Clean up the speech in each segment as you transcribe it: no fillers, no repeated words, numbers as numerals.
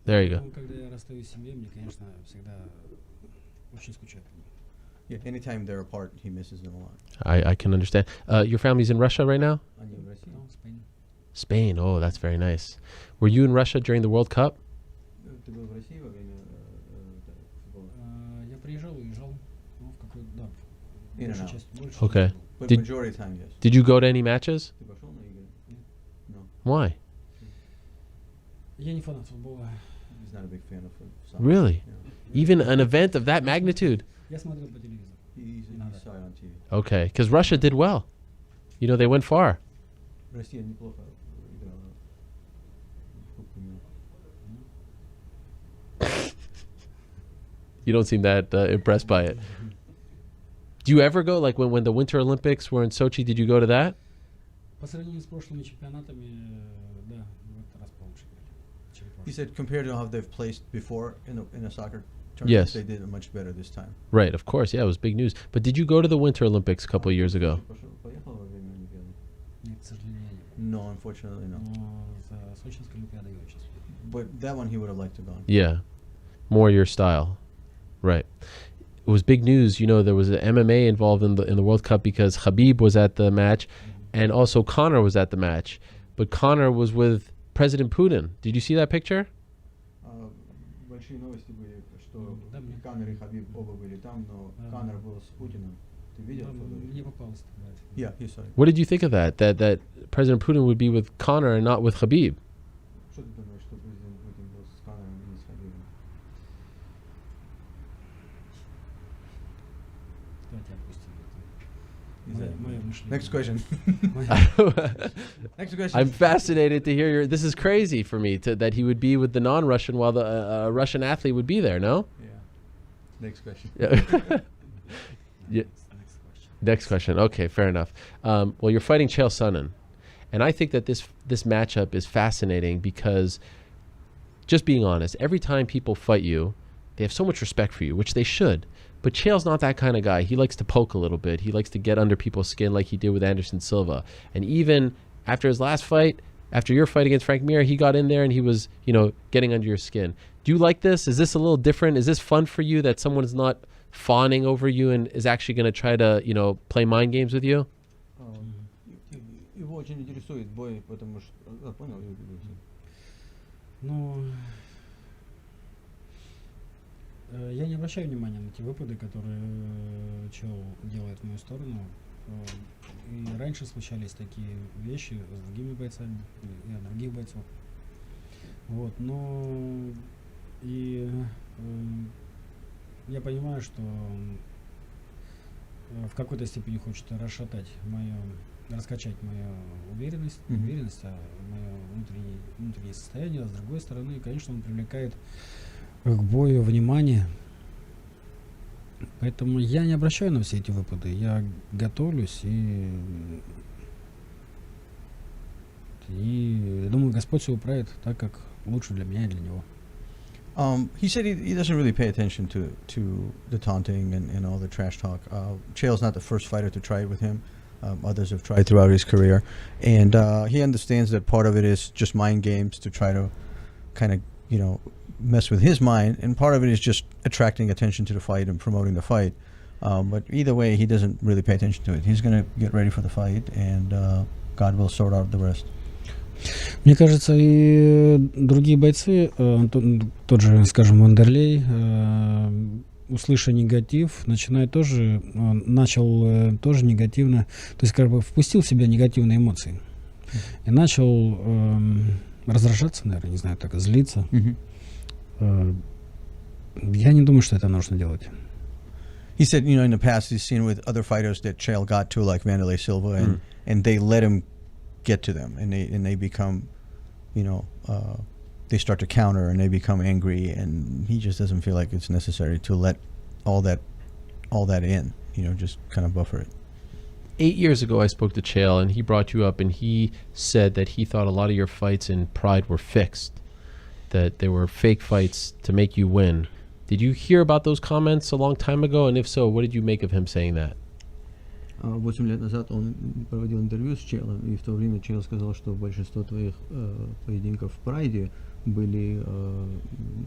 There you go. Когда я расстаюсь с семьей, мне, конечно, всегда очень скучаю по ним. Yeah, anytime they're apart, he misses them a lot. I can understand. Your family's in Russia right now? Они в России? No, Spain. Spain. Oh, that's very nice. Were you in Russia during the World Cup? Ты был в России во время футбола? Я приезжал, уезжал. Ну, в какой, да. In and Большую out. часть, большую Okay. часть был. But Did- majority of time, yes. Did you go to any matches? Ты пошел на игры? No. Why? Я не фанат футбола. He's not a big fan of soccer. Really? Yeah. Even an event of that magnitude? Я смотрел по телевизору. He saw it on TV. Okay, because Russia did well. You know, they went far. Россия неплохо играла в Кубке мира. You don't seem that impressed by it. Do you ever go, like when the Winter Olympics were in Sochi, did you go to that? По сравнению с прошлыми чемпионатами, да, в этот раз получше играли, чем в He прошлом. said compared to how they've placed before in a soccer tournament, Yes. they did much better this time. Right, of course. Yeah, it was big news. But did you go to the Winter Olympics a couple of years ago? Поехал во время Олимпиады? Нет, к сожалению, нет. No, unfortunately, no. Но за Сочинской Олимпиадой я очень следил. But that one he would have liked to go. Yeah, more your style. Right. It was big news. You know, there was an MMA involved in the World Cup because Khabib was at the match, and also Conor was at the match. But Conor was with President Putin. Did you see that picture? Большие новости были, что Да, мне- Конор и Хабиб оба были там, но Конор был с Путиным. Ты видел? Да, Фёдор? мне попалось такое. Yeah, he saw it. What did you think of that? That President Putin would be with Conor and not with Khabib? Что ты думаешь, что президент Путин был с Конором и не с Хабибом? Давайте опустим это. Is that- Мое мышление. Next question. Мое- Next question. I'm fascinated to hear your. This is crazy for me that he would be with the non-Russian while the Russian athlete would be there. No. Yeah. Next question. Yeah. Yeah. Next question. Next question. Okay, fair enough. Well, you're fighting Chael Sonnen, and I think that this matchup is fascinating because, just being honest, every time people fight you, they have so much respect for you, which they should. But Chael's not that kind of guy. He likes to poke a little bit. He likes to get under people's skin like he did with Anderson Silva. And even after his last fight, after your fight against Frank Mir, he got in there and he was, getting under your skin. Do you like this? Is this a little different? Is this fun for you that someone is not fawning over you and is actually going to try to, play mind games with you? Его очень интересует бой, потому что... Понял? Ну, я не обращаю внимания на те выпады, которые Чел делает в мою сторону. И раньше случались такие вещи с другими бойцами и от других бойцов. Вот, но и я понимаю, что в какой-то степени хочет раскачать мою уверенность, мое внутреннее состояние, а с другой стороны, конечно, он привлекает к бою внимание. Поэтому я не обращаю на все эти выпады. Я готовлюсь и думаю, Господь все управит так, как лучше для меня и для него. He said he doesn't really pay attention to the taunting and all the trash talk. Chael's not the first fighter to try it with him. Others have tried throughout his career. And he understands that part of it is just mind games to try to kind of, mess with his mind. And part of it is just attracting attention to the fight and promoting the fight. But either way, he doesn't really pay attention to it. He's going to get ready for the fight, and God will sort out the rest. Мне кажется, и другие бойцы, тот же, скажем, Вандерлей, услыша негатив, начал тоже негативно, то есть как бы впустил в себя негативные эмоции и начал раздражаться, наверное, не знаю, так злиться. Я не думаю, что это нужно делать. He said, in the past he's seen with other fighters that Chael got to, like Wanderlei Silva, and they let him get to them, and they become, they start to counter and they become angry, and he just doesn't feel like it's necessary to let all that in, just kind of buffer it. 8 years ago, I spoke to Chael, and he brought you up, and he said that he thought a lot of your fights in Pride were fixed, that they were fake fights to make you win. Did you hear about those comments a long time ago? And if so, what did you make of him saying that? 8 лет назад он проводил интервью с Челом, и в то время Чел сказал, что большинство твоих поединков в Прайде были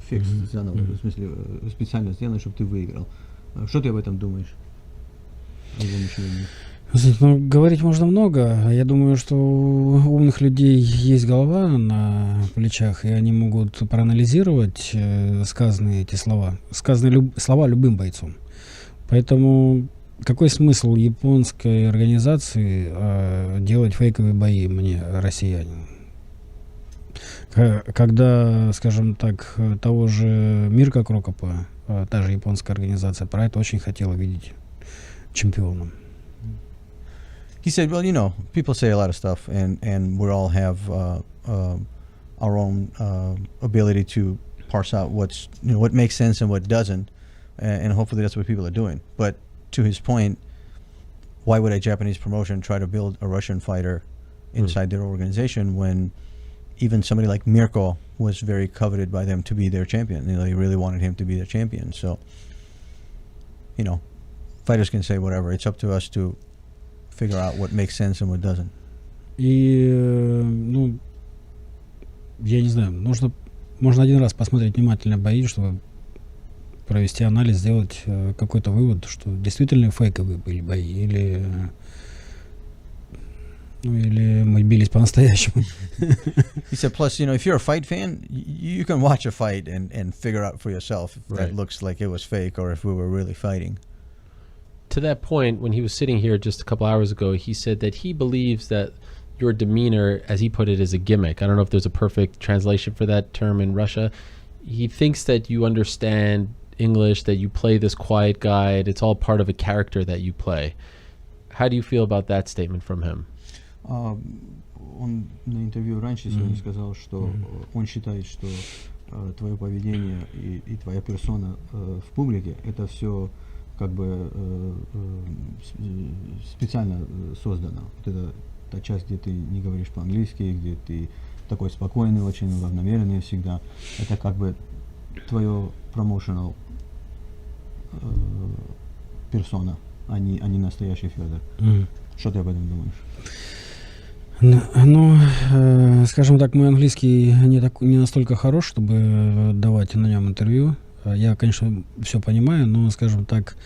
фикс заново, в смысле специально сделаны, чтобы ты выиграл. Что ты об этом думаешь? О его мышлении? Ну, говорить можно много. Я думаю, что у умных людей есть голова на плечах, и они могут проанализировать сказанные эти слова. Сказанные слова любым бойцом. Поэтому какой смысл японской организации делать фейковые бои мне, россиянину? Когда, скажем так, того же Мирка Крокопа, та же японская организация, про это очень хотела видеть чемпионом. He said, well, you know, people say a lot of stuff, and we all have our own ability to parse out what's, you know, what makes sense and what doesn't, and hopefully that's what people are doing. But to his point, why would a Japanese promotion try to build a Russian fighter inside their organization when even somebody like Mirko was very coveted by them to be their champion? You know, they really wanted him to be their champion. So, you know, fighters can say whatever. It's up to us to figure out what makes sense and what doesn't. И, ну, я не знаю, можно один раз посмотреть внимательно бои, чтобы провести анализ, сделать какой-то вывод, что действительно фейковые были бои, или мы бились по-настоящему. He said, plus, you know, if you're a fight fan, you can watch a fight and figure out for yourself if that looks like it was fake or if we were really fighting. To that point, when he was sitting here just a couple hours ago, he said that he believes that your demeanor, as he put it, is a gimmick. I don't know if there's a perfect translation for that term in Russia. He thinks that you understand English, that you play this quiet guy. It's all part of a character that you play. How do you feel about that statement from him? Он на интервью раньше сегодня сказал, что он считает, что твое поведение и твоя персона в публике — это все как бы специально создано. Вот это та часть, где ты не говоришь по-английски, где ты такой спокойный, очень равномерный всегда. Это как бы твое promotional персона, а не настоящий Фёдор. Что ты об этом думаешь? Ну, скажем так, мой английский не настолько хорош, чтобы давать на нем интервью. Я, конечно, все понимаю, но, скажем так,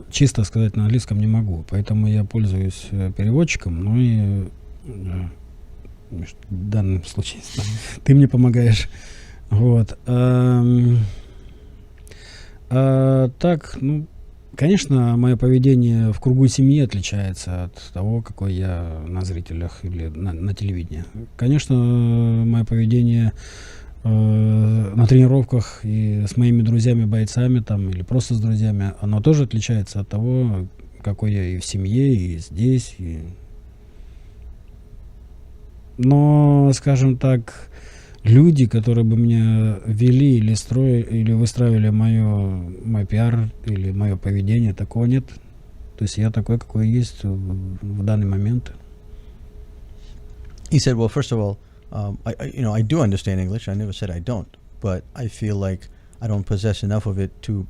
чисто сказать на английском не могу. Поэтому я пользуюсь переводчиком, ну и в данном случае ты мне помогаешь. Вот. Так, ну, конечно, мое поведение в кругу семьи отличается от того, какой я на зрителях или на телевидении. Конечно, мое поведение на тренировках и с моими друзьями-бойцами там, или просто с друзьями, оно тоже отличается от того, какой я и в семье, и здесь. Но, скажем так, люди, которые бы меня вели или строили, или выстраивали мой пиар или мое поведение, такого нет. То есть я такой, какой есть в данный момент. He said, well, first of all, I do understand English. I never said I don't, but I feel like I don't possess enough of it to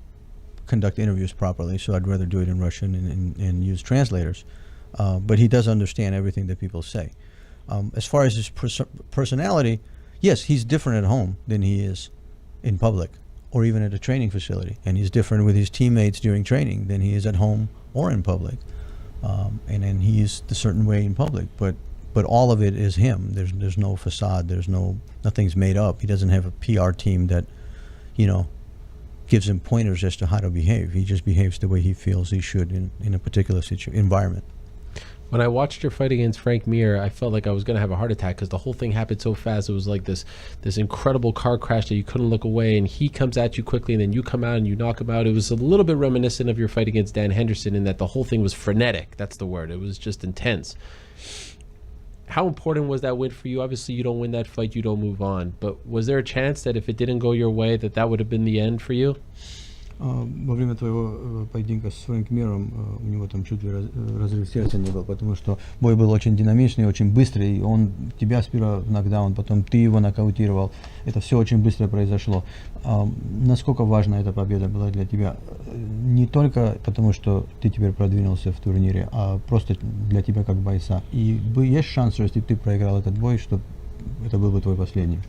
conduct interviews properly, so I'd rather do it in Russian and use translators. But he does understand everything that people say. As far as his personality, yes, he's different at home than he is in public or even at a training facility. And he's different with his teammates during training than he is at home or in public. And then he is the certain way in public. But all of it is him. There's no facade. Nothing's made up. He doesn't have a PR team that, gives him pointers as to how to behave. He just behaves the way he feels he should in a particular environment. When I watched your fight against Frank Mir, I felt like I was going to have a heart attack because the whole thing happened so fast. It was like this incredible car crash that you couldn't look away, and he comes at you quickly, and then you come out and you knock him out. It was a little bit reminiscent of your fight against Dan Henderson in that the whole thing was frenetic. That's the word. It was just intense. How important was that win for you? Obviously, you don't win that fight, you don't move on. But was there a chance that if it didn't go your way, that would have been the end for you? Во время твоего поединка с Фрэнк Миром у него там чуть ли разрыв сердца не был, потому что бой был очень динамичный, очень быстрый, и он тебя сперва в нокдаун, потом ты его нокаутировал. Это все очень быстро произошло. Насколько важна эта победа была для тебя? Не только потому, что ты теперь продвинулся в турнире, а просто для тебя как бойца. И есть шанс, что если ты проиграл этот бой, что это был бы твой последний?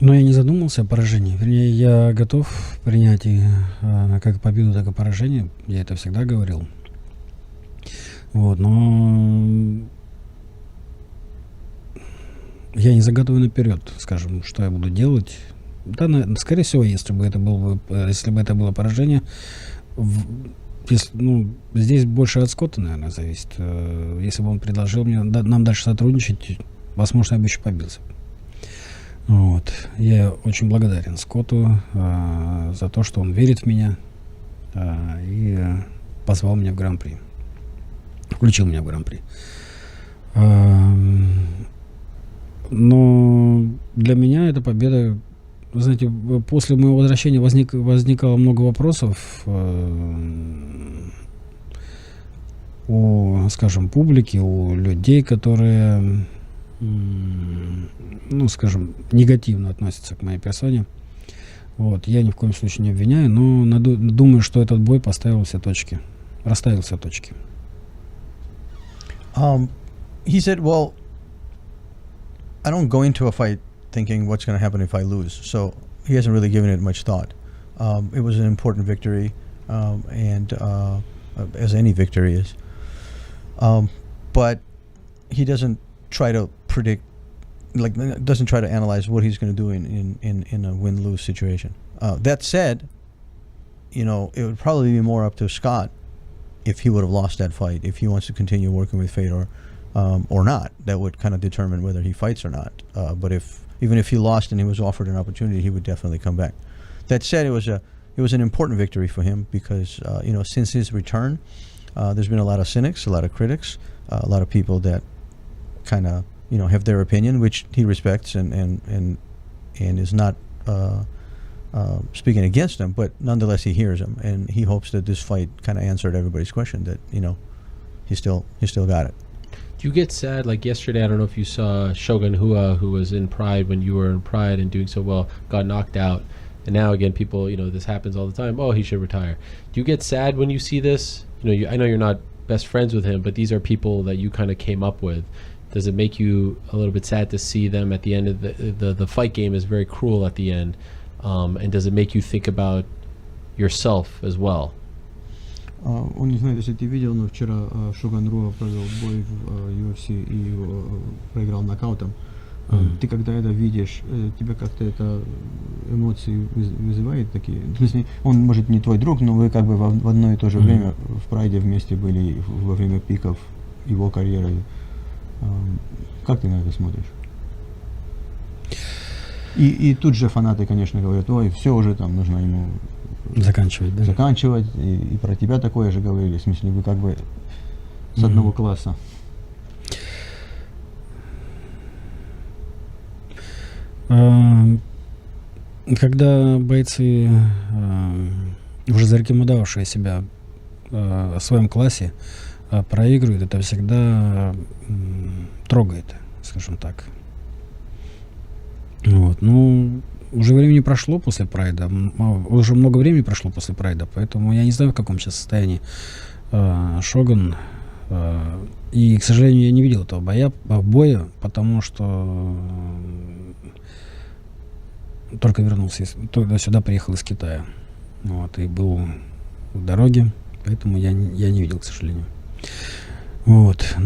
Но я не задумался о поражении. Вернее, я готов принять и как победу, так и поражение. Я это всегда говорил. Вот, но я не загадываю наперед, скажем, что я буду делать. Да, скорее всего, если бы это было поражение, здесь больше от Скотта, наверное, зависит. Если бы он предложил мне нам дальше сотрудничать, возможно, я бы еще побился. Вот. Я очень благодарен Скотту за то, что он верит в меня и позвал меня в Гран-при. Включил меня в Гран-при. Но для меня эта победа, вы знаете, после моего возвращения возникало много вопросов у, скажем, публики, у людей, которые, скажем, негативно относятся к моей персоне. Вот. Я ни в коем случае не обвиняю, но думаю, что этот бой расставил все точки. He said, well, I don't go into a fight thinking what's going to happen if I lose. So he hasn't really given it much thought. It was an important victory, and as any victory is. But he doesn't try to predict, doesn't try to analyze what he's going to do in a win-lose situation. That said, it would probably be more up to Scott if he would have lost that fight, if he wants to continue working with Fedor or not. That would kind of determine whether he fights or not. But even if he lost and he was offered an opportunity, he would definitely come back. That said, it was an important victory for him because since his return, there's been a lot of cynics, a lot of critics, a lot of people that kind of have their opinion, which he respects and is not speaking against them, but nonetheless he hears them, and he hopes that this fight kind of answered everybody's question, that he still got it. Do you get sad, like yesterday, I don't know if you saw Shogun Hua, who was in Pride when you were in Pride and doing so well, got knocked out, and now again people, this happens all the time, he should retire. Do you get sad when you see this? I know you're not best friends with him, but these are people that you kind of came up with. Does it make you a little bit sad to see them at the end of the fight game is very cruel at the end, and does it make you think about yourself as well? Он не знает, если ты видел, но вчера Шоган Руа провел бой в UFC и проиграл нокаутом. Ты когда это видишь, тебя как-то это эмоции вызывает такие? В смысле, он может не твой друг, но вы как бы в одно и то же время в Прайде вместе были во время пиков его карьеры. Как ты на это смотришь? И тут же фанаты, конечно, говорят, все уже там нужно ему заканчивать, и про тебя такое же говорили, в смысле, вы как бы с одного класса. Когда бойцы, уже зарекомендовавшие себя в своем классе, проигрывают, это всегда трогает, скажем так. Вот. Уже времени прошло после Прайда, уже много времени прошло после Прайда, поэтому я не знаю, в каком сейчас состоянии Шоган. И, к сожалению, я не видел этого боя, потому что только вернулся, только сюда приехал из Китая. Вот, и был в дороге, поэтому я не видел, к сожалению. Вот,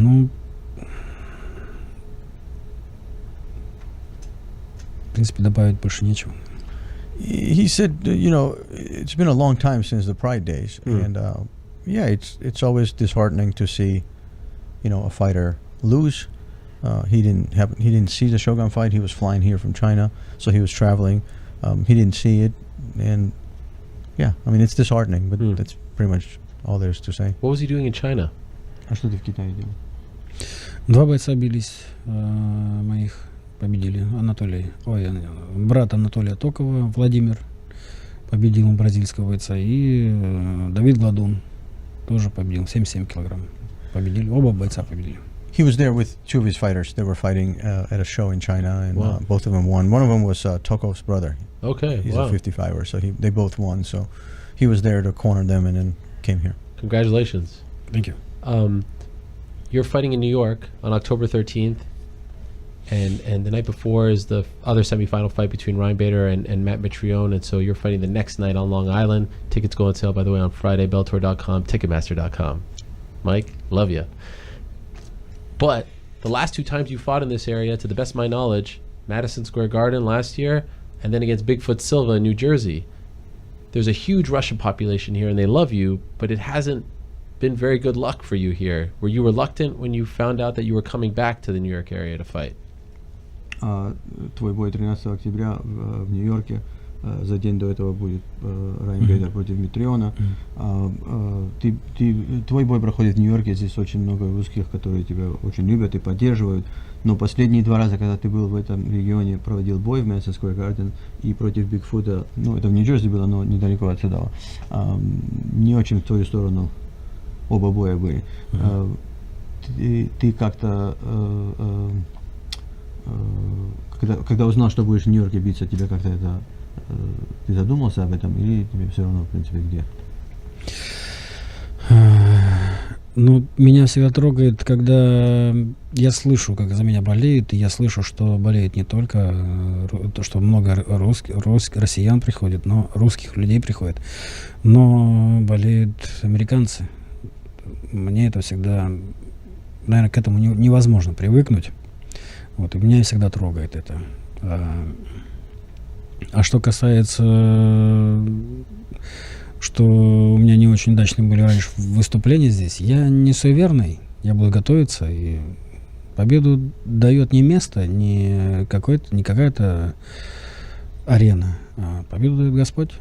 в принципе, добавить больше нечего. He said, it's been a long time since the Pride days, and it's always disheartening to see, a fighter lose. He didn't see the Shogun fight. He was flying here from China, so he was traveling. He didn't see it, and it's disheartening. But that's pretty much all there is to say. What was he doing in China? А что ты в Китае делал? 2 бойца бились моих победили. Брат Анатолия Токова, Владимир, победил бразильского бойца. И Давид Гладун тоже победил, 77 килограмм. Победили, оба бойца победили. He was there with two of his fighters. They were fighting at a show in China, and both of them won. One of them was Tokov's brother. Okay, he's a 55er, so they both won. So he was there to corner them, and then came here. Congratulations. Thank you. You're fighting in New York on October 13th, and the night before is the other semifinal fight between Ryan Bader and Matt Mitrione, and so you're fighting the next night on Long Island. Tickets go on sale, by the way, on Friday, Bellator.com, Ticketmaster.com. Mike, love you. But the last two times you fought in this area, to the best of my knowledge, Madison Square Garden last year, and then against Bigfoot Silva in New Jersey. There's a huge Russian population here, and they love you, but it hasn't been very good luck for you here. Were you reluctant when you found out that you were coming back to the New York area to fight? Твой бой 13 октября в Нью-Йорке. За день до этого будет Райан Бейдер против Митриона. Твой бой проходит в Нью-Йорке. Здесь очень много русских, которые тебя очень любят и поддерживают. Но последние два раза, когда ты был в этом регионе, проводил бой в Madison Square Garden и против Бигфута, ну это в Нью-Джерси было, но недалеко отсюда, не очень в твою сторону оба боя были. Ты как-то, когда узнал, что будешь в Нью-Йорке биться, тебя как-то это... Ты задумался об этом или тебе все равно, в принципе, где? Ну, меня всегда трогает, когда я слышу, как за меня болеют, и я слышу, что болеет не только, что много россиян приходит, но русских людей приходит, но болеют американцы. Мне это всегда, наверное, к этому невозможно привыкнуть. Вот, и меня всегда трогает это. А что касается, что у меня не очень удачные были раньше выступления здесь, я не суеверный, я буду готовиться, и победу дает не место, не какая-то арена, а победу дает Господь.